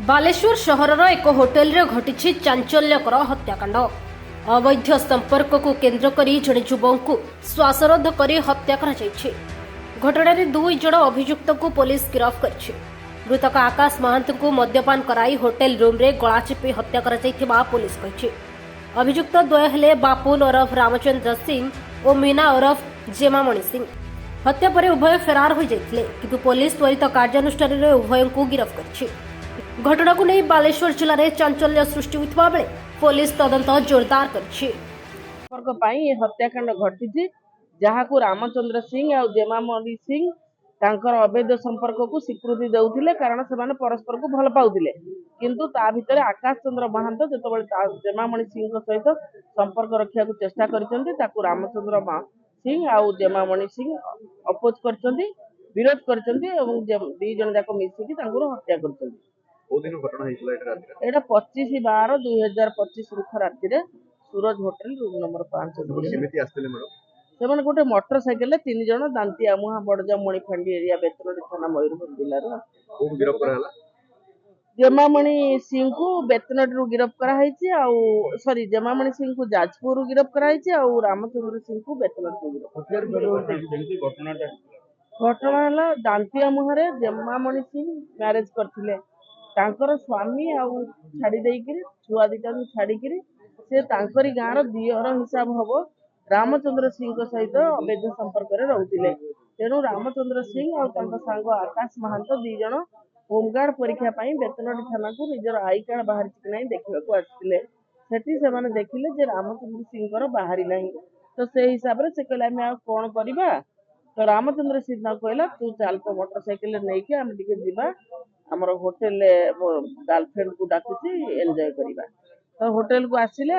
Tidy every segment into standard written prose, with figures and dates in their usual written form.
बालेश्वर सहरर एक होटेल रे घटी चांचल्यकर हत्याकांड। अवैध संपर्क को केन्द्र करी जड़े युवक को श्वासरोध कर हत्या घटना दुई जन अभियुक्त को पुलिस गिरफ्त कर मृतक आकाश महांत को मद्यपान कराई होटेल रूम रे गला चिपी हत्या पुलिस कही। अभियुक्त द्वय हेले बापुन ओरफ रामचंद्र सिंह और मीना ओरफ जेमामणि सिंह। हत्या पर उभय फेरार हो जाते किंतु पुलिस त्वरित कार्यानुष्ठान उभय को गिरफ्त कर घटना को नहीं बालेश्वर जिले में चांचल्य सृष्टि होता बेले पुलिस तदंत जोरदार कर हत्याकांड घटी जहाँ को रामचंद्र सिंह और जेमामणि सिंह तांकर अवैध संपर्क को स्वीकृति देउथिले कारण से परस्पर को भल पाउथिले किंतु ता भितर आकाश चंद्र महांत जेतबेले जेमामणि सिंह सहित संपर्क रखा चेष्टा करछन्ती ताकू रामचंद्र सिंह और जेमामणि सिंह अपोज करछन्ती विरोध करछन्ती एवं दी जन जाक मिसिकी तांकर हत्या करछन्ती। एटा 25/12/2025 रुख राति सूरज होटेल रूम नंबर 5 से गोटे मोटरसाइकेल 3 जन दांतिया मुहा बड़जा मणिफांडी एरिया बेतनटी थाना मयूरभंज जिला जेमामणि सिंह को बेतनटी गिरफ्त कराई सॉरी जेमामणि सिंह को जाजपुर गिरफ्त कराई और रामचंद्र सिंह को बेतनटी घटना है दांतिया मुहारे जेमामणि सिंह मैरेज करथिले तांकर स्वामी आउ छाड़ी देइकिरी छुआ दिटा छाड़िकिरी से तांकरी गाँव दियर हिसाब हम रामचंद्र सिंह सहित अवैध संपर्क में रोते तेणु रामचंद्र सिंह और सांग आकाश महांत दी जन होमगार्ड परीक्षा बेतनटी थाना को निजर आई कार्ड बाहर कि ना देखा आसते से देखिले जे रामचंद्र सिंह बाहरी ना तो से हिसाब से कहले कौन करवा तो रामचंद्र सिंह कहला तू चल तो मोटरसाइकेल नहीं आम टे जा आमर होटेल गर्लफ्रेंड को डाकुची एंजॉय करवा तो होटेल को आसिले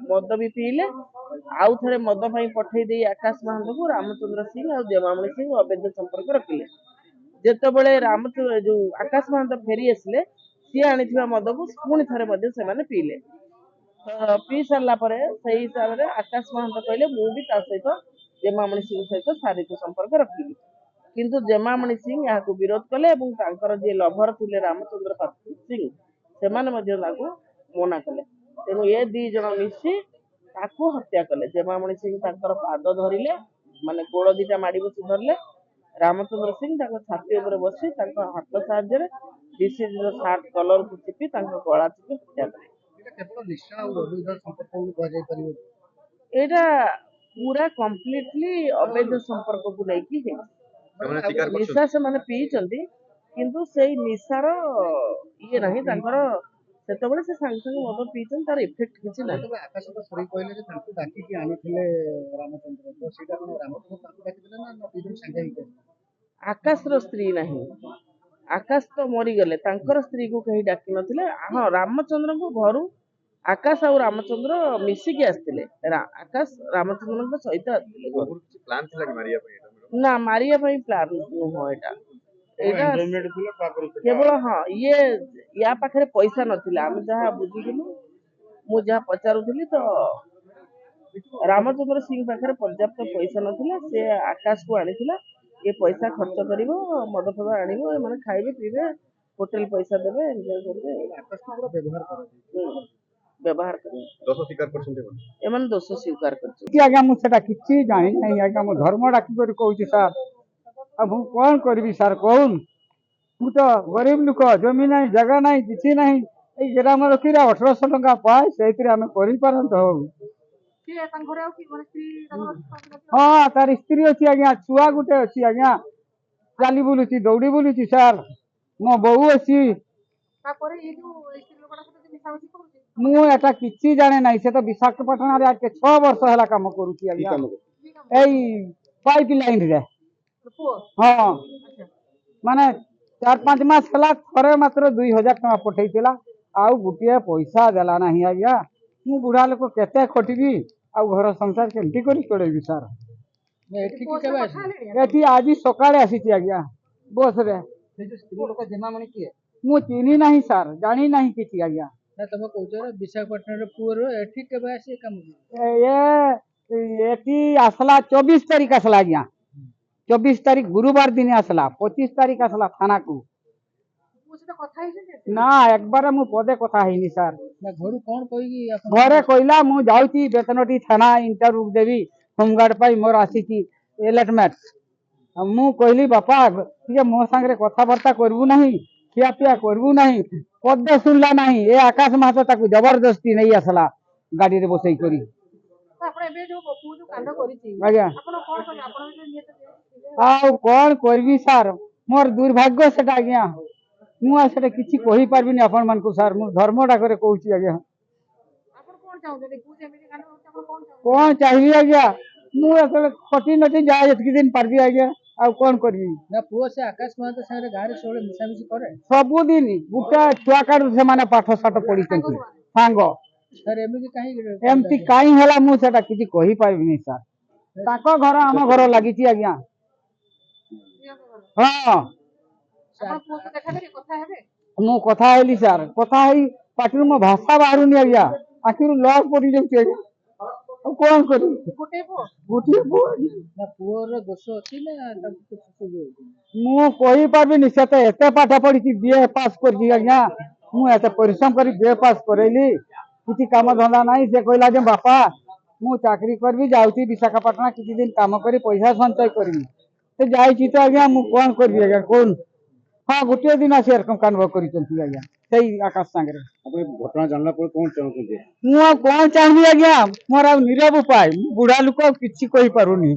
मद भी पीले आउ थे मद पठे दे आकाश महांत को रामचंद्र सिंह और जेमामणि सिंह अवैध संपर्क रखिले जितेबले रामचंद्र जो आकाश महांत फेरी आसिले सी आनी मद को पुणी थे से पीले तो पी सारा से हिसाब से आकाश महांत कहले मुझे सहित जेमामणि सिंह सहित शारीरिक संपर्क रखिली किंतु जेमामणि सिंह यहाँ विरोध कले जी लभर थे रामचंद्र सिंह से मना कले तेणु ये दी जन मिसी हत्या कले जेमामणि सिंह पाद धरिले माने गोड़ दीटा माड़ी बसी धरले रामचंद्र सिंह छाती उपर बसी हाथ साहाय्य डीसीज सार्ट कलर को चिपी गला चिपी हत्या कले एटा पूरा कंप्लीटली अवैध संपर्क को लेकिन निशा से माने पीचंती किंतु से निशार ये नहीं सेतबले से सांग सांग मद पीचन तार इफेक्ट किछि ना आकाश तो सरी कहले जे तांको डाकी की आनिथिले रामचंद्र तो सेटा कोन रामचंद्र तांको डाकिले ना पीचन संगे ही आकाश रो स्त्री नहीं आकाश तो मरी गले तांकर स्त्री को कहीं डाकी नथिले हां रामचंद्र को घरु आकाश और रामचंद्र मिसिकी आस्तिले आकाश रामचंद्र को सहित आस्तिले प्लान थिला कि मारिया पई ना मारिया पई प्लान हो एटा केवल हाँ ये या पाखे पैसा नथिला हम जहाँ बुझुलु मु जहाँ पचारुली तो रामचंद्र सिंह पाखे पर्याप्त पैसा नथिला से आकाश को आनीला ये पैसा खर्च कर मद फद आने खाइबे पीबे होटेल पैसा देवे एंजॉय करेंगे व्यवहार दोष स्वीकार कर धर्म डाक सर अब कौन करी सार कौन मु तो गरीब लोक जमी ना जगह ना कि ना ग्राम रखी 1800 टका पाए से हाँ तार स्त्री अच्छी आज्ञा छुआ गुटे अच्छी आज्ञा चली बुलूची दौड़ी बुलूची सार मो बहु अच्छी मुझे किसी जाने ना से तो विशाखापाटना रे 6 वर्ष है काम करुची आज्ञा पाइप लाइन रे हाँ माने 4-5 मास है थे मात्र 2000 टका पठेला आउ गोटे पैसा देला ना आज्ञा मु बुढ़ा लोक केते खटबी आ घर संसार केमती करी चलेबी सार एठी आज सकाळे आसी आज्ञा बस रे स्त्री लोक जेमामणि किए मु चिनी नाही सार जानी नाही किछि आज्ञा ना तुम कहउछ विशाखापट्टनम रे पुअर एठी केबे आसी काम ये एठी आसला 24 तारीख आसला आज्ञा 24 तारीख गुरुवार दिन आसला 25 तारीख आसला थाना को ନା একবারে ମୁଁ ପଦେ କଥା ହେଇନି ସାର୍। ଘରୁ କଣ କହିକି ଘରେ କହିଲା ମୁଁ ଯାଉଛି ବେତନଟି ଥାନା ଇଣ୍ଟରଭ୍ୟୁ ଦେବି ହୋମଗାର୍ଡ ପାଇଁ ମୋର ଆସିଛି ଏଲଟମେଣ୍ଟ। ମୁଁ କହିଲି ବାପା ଟିକେ ମୋ ସାଙ୍ଗରେ କଥାବାର୍ତ୍ତା କରିବୁ ନାହିଁ, ଖିଆପିଆ କରିବୁ ନାହିଁ, ପଦେ ଶୁଣିଲା ନାହିଁ। ଏ ଆକାଶ ମାସ ତାକୁ ଜବରଦସ୍ତି ନେଇ ଆସିଲା ଗାଡିରେ ବସେଇ କରି। ଆଜ୍ଞା ଆଉ କଣ କରିବି ସାର୍, ମୋର ଦୁର୍ଭାଗ୍ୟ ସେଟା ଆଜ୍ଞା। ମୁଁ ଆଉ ସେଟା କିଛି କହିପାରିବିନି ଆପଣ ମାନଙ୍କୁ ସାର୍, ମୁଁ ଧର୍ମଟା କରି କହୁଛି ଆଜ୍ଞା। କଣ ଚାହିଁବି ଆଜ୍ଞା, ମୁଁ ଯେତେବେଳେ ଖଟି ନଟି ଯାଏ ଏତିକି ଦିନ ପାରିବି ଆଜ୍ଞା, ଆଉ କଣ କରିବି। ନା ପୁଅ ସେ ଆକାଶ ମହାନ୍ତ ସାଙ୍ଗରେ ଗାଁରେ ସବୁବେଳେ ମିଶାମିଶି કરે ସବୁଦିନ ଗୋଟେ ଛୁଆ କାଳୁ ସେମାନେ ପାଠ ସାଠ ପଢିଛନ୍ତି ସାଙ୍ଗ। ସାର୍ ଏମିତି କାହିଁକି ଏମିତି କାହିଁ ହେଲା ମୁଁ ସେଟା କିଛି କହିପାରିବିନି ସାର୍। ତାଙ୍କ ଘର ଆମ ଘର ଲାଗିଛି ଆଜ୍ଞା। ହଁ ମୁଁ କଥା ହେଲି ସାର୍, କଥା ହେଇ ପାଟିରୁ ମୋ ଭାଷା ବାହାରୁନି ଆଜ୍ଞା, ଆଖିରୁ ଲସ୍ ପଡିଯାଉଛି ଆଜ୍ଞା। ଆଉ କଣ କରିବି, ଗୋଟିଏ ପୁଅ। ନା ପୁଅର ଦୋଷ ଅଛି ନା ତାକୁ ମୁଁ କହିପାରିବିନି, ସେ ତ ଏତେ ପାଠ ପଢିଛି ବିଏ ପାସ୍ କରିଛି ଆଜ୍ଞା। ମୁଁ ଏତେ ପରିଶ୍ରମ କରି ବିଏ ପାସ୍ କରେଇଲି, କିଛି କାମ ଧନ୍ଦା ନାହିଁ। ସେ କହିଲା ଯେ ବାପା ମୁଁ ଚାକିରି କରିବି, ଯାଉଛି ବିଶାଖାପାଟଣା କିଛି ଦିନ କାମ କରି ପଇସା ସଞ୍ଚୟ କରିବି। ସେ ଯାଇଛି ତ ଆଜ୍ଞା, ମୁଁ କଣ କରିବି ଆଜ୍ଞା କହୁନ। ହଁ ଗୋଟିଏ ଦିନ ଆସି କାଣ୍ଡ କରିଛନ୍ତି ଆଜ୍ଞା ସେଇ ଆକାଶ ସାଙ୍ଗରେ। ଘଟଣା ଜାଣିଲା ପରେ କଣ ଚାହୁଁଛନ୍ତି? ମୁଁ ଆଉ କଣ ଚାହିଁବି ଆଜ୍ଞା, ମୋର ଆଉ ନିରବ ଉପାୟ। ବୁଢା ଲୋକ ଆଉ କିଛି କହିପାରୁନି।